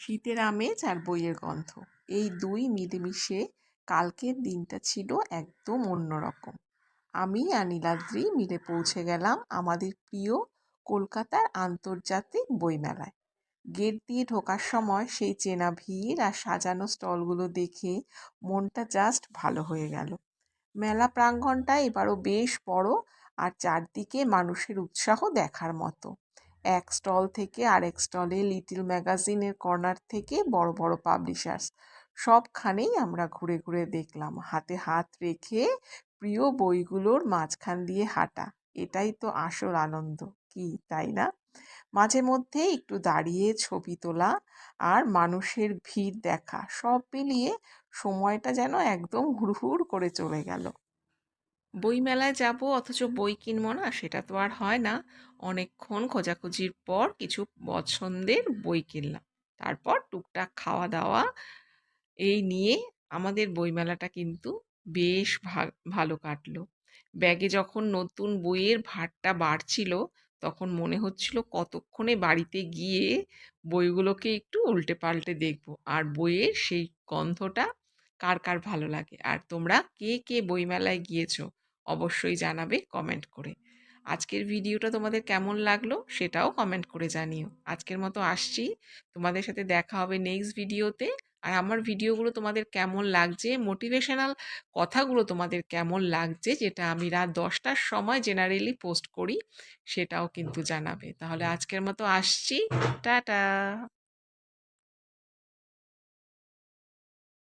শীতের আমেজ আর বইয়ের গন্ধ, এই দুই মিলেমিশে কালকের দিনটা ছিল একদম অন্যরকম। আমি আর নীলাদ্রি মিলে পৌঁছে গেলাম আমাদের প্রিয় কলকাতার আন্তর্জাতিক বইমেলায়। গেট দিয়ে ঢোকার সময় সেই চেনা ভিড় আর সাজানো স্টলগুলো দেখে মনটা জাস্ট ভালো হয়ে গেল। মেলা প্রাঙ্গণটা এবারও বেশ বড়, আর চারদিকে মানুষের উৎসাহ দেখার মতো। এক স্টল থেকে আরেক স্টলে লিটল ম্যাগাজিনের কর্নার থেকে বড় বড় পাবলিশার্স, সবখানেই আমরা ঘুরে ঘুরে দেখলাম হাতে হাত রেখে প্রিয় বইগুলোর মাঝখান দিয়ে হাঁটা। এটাই তো আসল আনন্দ, কি তাই না? মাঝে মধ্যে একটু দাঁড়িয়ে ছবি তোলা আর মানুষের ভিড় দেখা, সব মিলিয়ে সময়টা যেন একদম হুড়হুড় করে চলে গেল। বইমেলায় যাব অথচ বই কিনবো না, সেটা তো আর হয় না। অনেকক্ষণ খোঁজাখুঁজির পর কিছু পছন্দের বই কিনলাম। তারপর টুকটাক খাওয়া দাওয়া এই নিয়ে আমাদের বইমেলাটা কিন্তু বেশ ভালো কাটলো। ব্যাগে যখন নতুন বইয়ের ভারটা বাড়ছিল, তখন মনে হচ্ছিল কতক্ষণে বাড়িতে গিয়ে বইগুলোকে একটু উল্টে পাল্টে দেখবো। আর বইয়ের সেই গন্ধটা কার কার ভালো লাগে, আর তোমরা কে কে বইমেলায় গিয়েছো অবশ্যই জানাবে কমেন্ট করে। আজকের ভিডিওটা তোমাদের কেমন লাগলো সেটাও কমেন্ট করে জানিও। আজকের মতো আসছি, তোমাদের সাথে দেখা হবে নেক্সট ভিডিওতে। আর আমার ভিডিওগুলো তোমাদের কেমন লাগছে, মোটিভেশনাল কথাগুলো তোমাদের কেমন লাগছে, যেটা আমি রাত 10টার সময় জেনারেলি পোস্ট করি, সেটাও কিন্তু জানাবে। তাহলে আজকের মতো আসছি, টাটা।